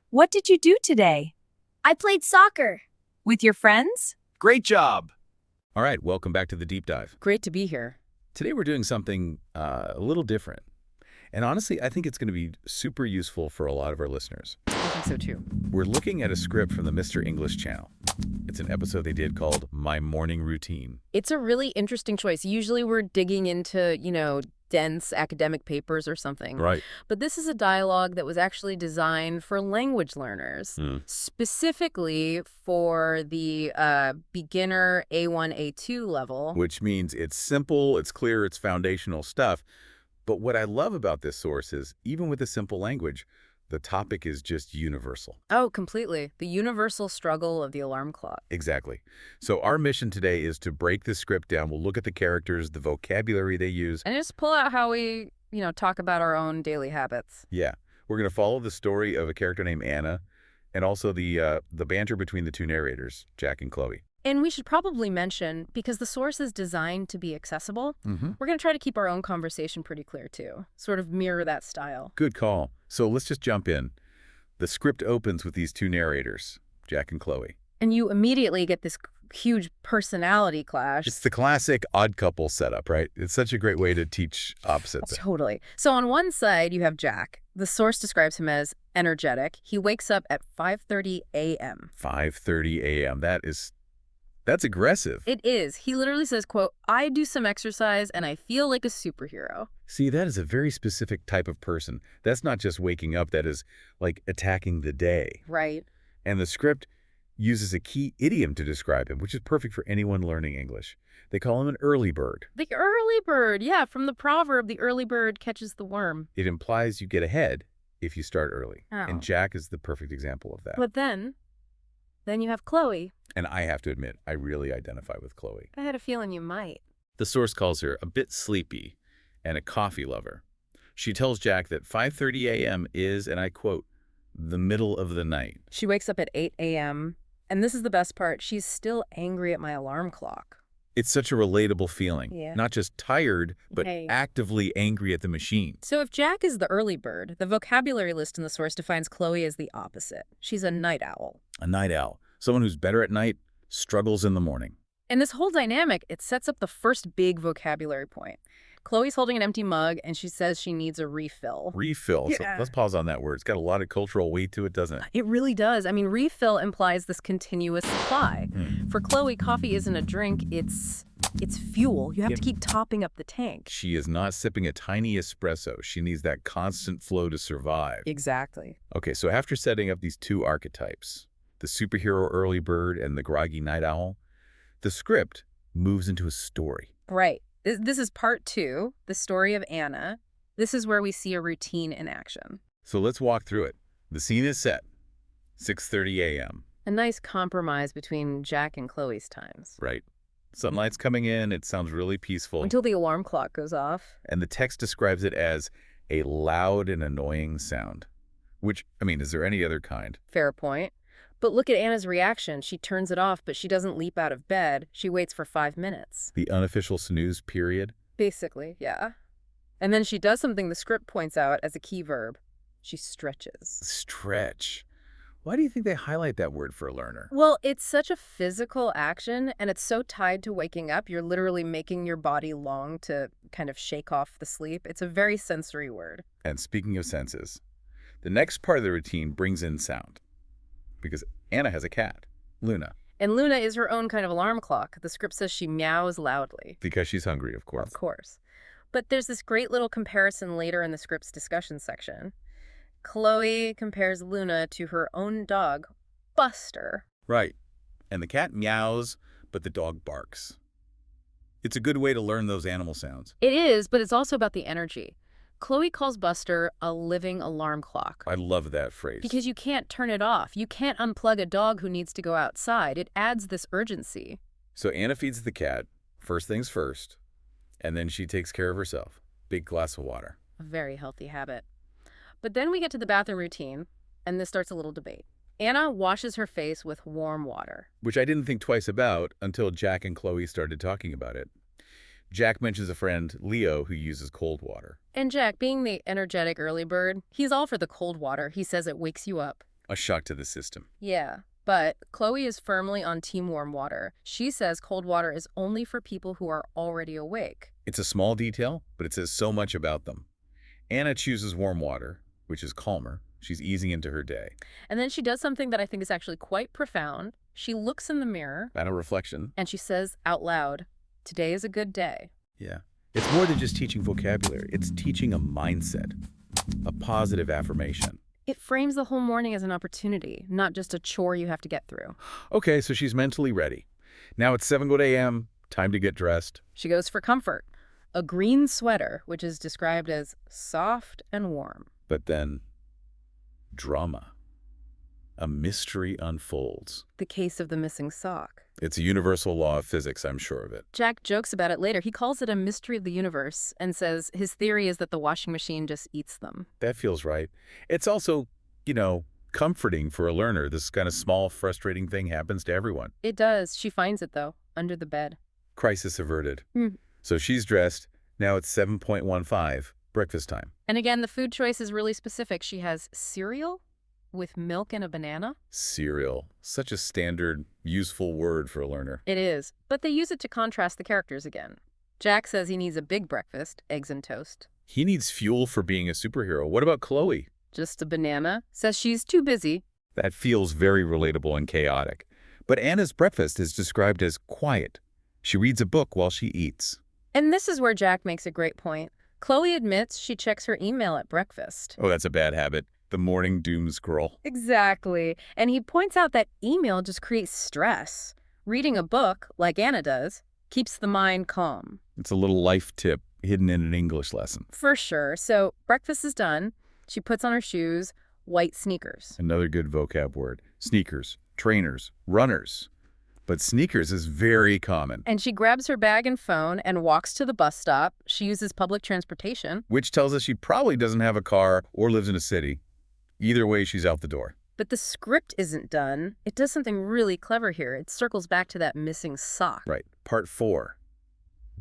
What did you do today? I played soccer. With your friends? Great job! All right, welcome back to the deep dive. Great to be here. Today we're doing something a little different. And honestly, I think it's going to be super useful for a lot of our listeners. I think so too. We're looking at a script from the Mr. English channel. It's an episode they did called My Morning Routine. It's a really interesting choice. Usually we're digging into, dense academic papers or something. Right. But this is a dialogue that was actually designed for language learners, specifically for the beginner A1, A2 level. Which means it's simple, it's clear, it's foundational stuff. But what I love about this source is, even with the simple language, the topic is just universal. Oh, completely. The universal struggle of the alarm clock. Exactly. So our mission today is to break the script down. We'll look at the characters, the vocabulary they use. And just pull out how we, talk about our own daily habits. Yeah. We're going to follow the story of a character named Anna and also the banter between the two narrators, Jack and Chloe. And we should probably mention, because the source is designed to be accessible, we're going to try to keep our own conversation pretty clear, too. Sort of mirror that style. Good call. So let's just jump in. The script opens with these two narrators, Jack and Chloe. And you immediately get this huge personality clash. It's the classic odd couple setup, right? It's such a great way to teach opposites. Totally. So on one side, you have Jack. The source describes him as energetic. He wakes up at 5:30 a.m. 5:30 a.m. That's aggressive. It is. He literally says, quote, "I do some exercise and I feel like a superhero." See, that is a very specific type of person. That's not just waking up. That is like attacking the day. Right. And the script uses a key idiom to describe him, which is perfect for anyone learning English. They call him an early bird. The early bird. Yeah, from the proverb, the early bird catches the worm. It implies you get ahead if you start early. Oh. And Jack is the perfect example of that. But then you have Chloe. And I have to admit, I really identify with Chloe. I had a feeling you might. The source calls her a bit sleepy and a coffee lover. She tells Jack that 5:30 a.m. is, and I quote, the middle of the night. She wakes up at 8 a.m. And this is the best part. She's still angry at my alarm clock. It's such a relatable feeling. Yeah. Not just tired, but Hey. actively angry at the machine. So if Jack is the early bird, the vocabulary list in the source defines Chloe as the opposite. She's a night owl. A night owl. Someone who's better at night, struggles in the morning. And this whole dynamic, it sets up the first big vocabulary point. Chloe's holding an empty mug, and she says she needs a refill. Refill. So Yeah. let's pause on that word. It's got a lot of cultural weight to it, doesn't it? It really does. I mean, refill implies this continuous supply. For Chloe, coffee isn't a drink, it's fuel. You have to keep topping up the tank. She is not sipping a tiny espresso. She needs that constant flow to survive. Exactly. Okay, so after setting up these two archetypes, the superhero early bird and the groggy night owl, the script moves into a story. Right. This is part 2, the story of Anna. This is where we see a routine in action. So let's walk through it. The scene is set, 6:30 a.m., A nice compromise between Jack and Chloe's times. right? Sunlight's coming in. It sounds really peaceful. Until the alarm clock goes off. And the text describes it as a loud and annoying sound. Which, I mean, is there any other kind? Fair point. But look at Anna's reaction. She turns it off, but she doesn't leap out of bed. She waits for 5 minutes. The unofficial snooze period? Basically, yeah. And then she does something the script points out as a key verb. She stretches. Stretch. Why do you think they highlight that word for a learner? Well, it's such a physical action, and it's so tied to waking up. You're literally making your body long to kind of shake off the sleep. It's a very sensory word. And speaking of senses, the next part of the routine brings in sound. Because Anna has a cat, Luna. And Luna is her own kind of alarm clock. The script says she meows loudly. Because she's hungry, of course. Of course. But there's this great little comparison later in the script's discussion section. Chloe compares Luna to her own dog, Buster. Right. And the cat meows, but the dog barks. It's a good way to learn those animal sounds. It is, but it's also about the energy. Chloe calls Buster a living alarm clock. I love that phrase. Because you can't turn it off. You can't unplug a dog who needs to go outside. It adds this urgency. So Anna feeds the cat, first things first, and then she takes care of herself. Big glass of water. A very healthy habit. But then we get to the bathroom routine, and this starts a little debate. Anna washes her face with warm water. Which I didn't think twice about until Jack and Chloe started talking about it. Jack mentions a friend, Leo, who uses cold water. And Jack, being the energetic early bird, he's all for the cold water. He says it wakes you up. A shock to the system. Yeah, but Chloe is firmly on team warm water. She says cold water is only for people who are already awake. It's a small detail, but it says so much about them. Anna chooses warm water, which is calmer. She's easing into her day. And then she does something that I think is actually quite profound. She looks in the mirror. And a reflection. And she says out loud, "Today is a good day." Yeah. It's more than just teaching vocabulary. It's teaching a mindset, a positive affirmation. It frames the whole morning as an opportunity, not just a chore you have to get through. Okay, so she's mentally ready. Now it's 7 a.m., time to get dressed. She goes for comfort. A green sweater, which is described as soft and warm. But then, drama. A mystery unfolds. The case of the missing sock. It's a universal law of physics, I'm sure of it. Jack jokes about it later. He calls it a mystery of the universe and says his theory is that the washing machine just eats them. That feels right. It's also, comforting for a learner. This kind of small, frustrating thing happens to everyone. It does. She finds it, though, under the bed. Crisis averted. Hmm. So she's dressed. Now it's 7:15, breakfast time. And again, the food choice is really specific. She has cereal with milk and a banana. Cereal. Such a standard, useful word for a learner. It is, but they use it to contrast the characters again. Jack says he needs a big breakfast, eggs and toast. He needs fuel for being a superhero. What about Chloe? Just a banana. Says she's too busy. That feels very relatable and chaotic. But Anna's breakfast is described as quiet. She reads a book while she eats. And this is where Jack makes a great point. Chloe admits she checks her email at breakfast. Oh, that's a bad habit. The morning doom scroll. Exactly. And he points out that email just creates stress. Reading a book, like Anna does, keeps the mind calm. It's a little life tip hidden in an English lesson. For sure. So breakfast is done. She puts on her shoes, white sneakers. Another good vocab word. Sneakers, trainers, runners. But sneakers is very common. And she grabs her bag and phone and walks to the bus stop. She uses public transportation. Which tells us she probably doesn't have a car or lives in a city. Either way, she's out the door. But the script isn't done. It does something really clever here. It circles back to that missing sock. Right. Part 4.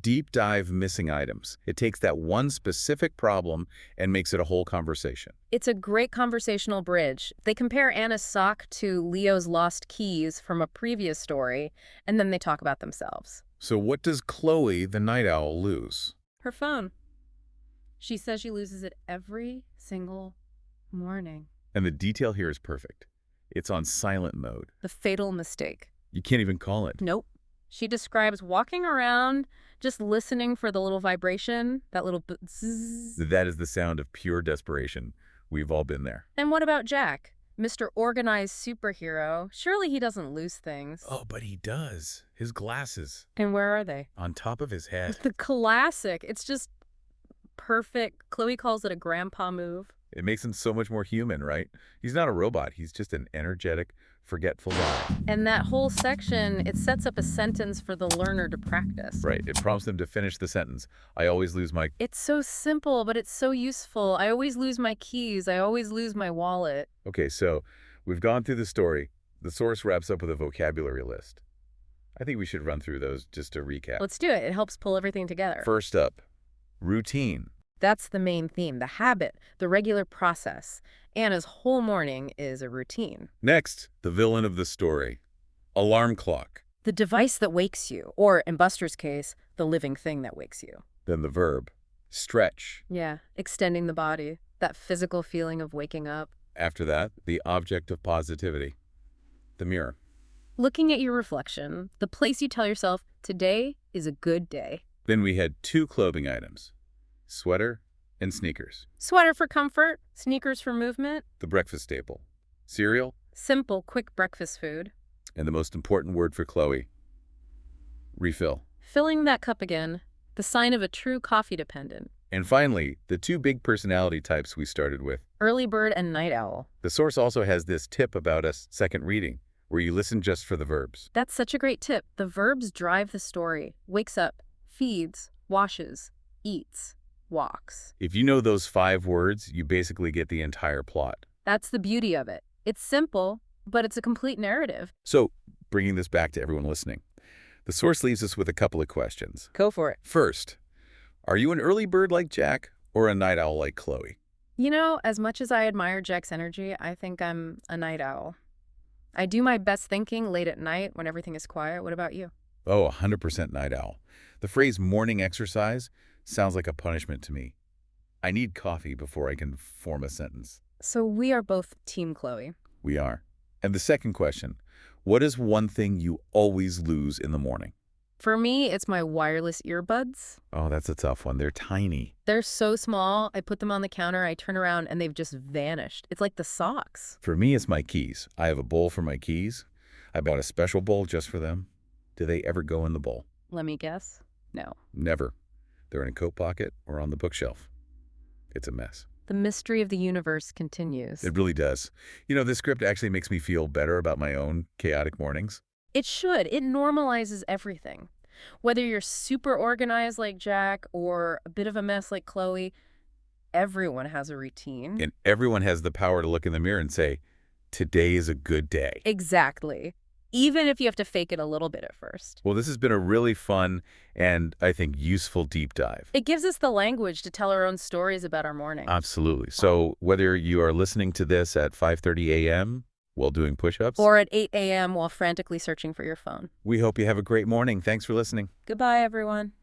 Deep dive missing items. It takes that one specific problem and makes it a whole conversation. It's a great conversational bridge. They compare Anna's sock to Leo's lost keys from a previous story, and then they talk about themselves. So what does Chloe, the night owl, lose? Her phone. She says she loses it every single morning. And the detail here is perfect. It's on silent mode. The fatal mistake. You can't even call it. Nope. She describes walking around, just listening for the little vibration, that little zzz. That is the sound of pure desperation. We've all been there. And what about Jack? Mr. Organized Superhero. Surely he doesn't lose things. Oh, but he does. His glasses. And where are they? On top of his head. The classic. It's just perfect. Chloe calls it a grandpa move. It makes him so much more human, right? He's not a robot. He's just an energetic, forgetful guy. And that whole section, it sets up a sentence for the learner to practice. Right. It prompts them to finish the sentence. I always lose my... It's so simple, but it's so useful. I always lose my keys. I always lose my wallet. Okay, so we've gone through the story. The source wraps up with a vocabulary list. I think we should run through those just to recap. Let's do it. It helps pull everything together. First up, routine. That's the main theme, the habit, the regular process. Anna's whole morning is a routine. Next, the villain of the story, alarm clock. The device that wakes you, or in Buster's case, the living thing that wakes you. Then the verb, stretch. Yeah, extending the body, that physical feeling of waking up. After that, the object of positivity, the mirror. Looking at your reflection, the place you tell yourself, today is a good day. Then we had 2 clothing items, sweater and sneakers. Sweater for comfort, sneakers for movement. The breakfast staple, cereal. Simple, quick breakfast food. And the most important word for Chloe, refill. Filling that cup again, the sign of a true coffee dependent. And finally, the 2 big personality types we started with. Early bird and night owl. The source also has this tip about a second reading, where you listen just for the verbs. That's such a great tip. The verbs drive the story. Wakes up, feeds, washes, eats, walks. If you know those 5 words, you basically get the entire plot. That's the beauty of it. It's simple, but it's a complete narrative. So, bringing this back to everyone listening, The source leaves us with a couple of questions. Go for it. First, are you an early bird like Jack or a night owl like Chloe? You know, as much as I admire Jack's energy, I think I'm a night owl. I do my best thinking late at night when everything is quiet. What about you? Oh, 100% night owl. The phrase morning exercise sounds like a punishment to me. I need coffee before I can form a sentence. So we are both Team Chloe. We are. And the second question, what is one thing you always lose in the morning? For me, it's my wireless earbuds. Oh, that's a tough one. They're tiny. They're so small. I put them on the counter, I turn around, and they've just vanished. It's like the socks. For me, it's my keys. I have a bowl for my keys. I bought a special bowl just for them. Do they ever go in the bowl? Let me guess. No. Never. They're in a coat pocket or on the bookshelf. It's a mess. The mystery of the universe continues. It really does. You know, this script actually makes me feel better about my own chaotic mornings. It should. It normalizes everything. Whether you're super organized like Jack or a bit of a mess like Chloe, everyone has a routine. And everyone has the power to look in the mirror and say, today is a good day. Exactly. Even if you have to fake it a little bit at first. Well, this has been a really fun and, I think, useful deep dive. It gives us the language to tell our own stories about our morning. Absolutely. So whether you are listening to this at 5:30 a.m. while doing push-ups, Or at 8 a.m. while frantically searching for your phone. we hope you have a great morning. Thanks for listening. Goodbye, everyone.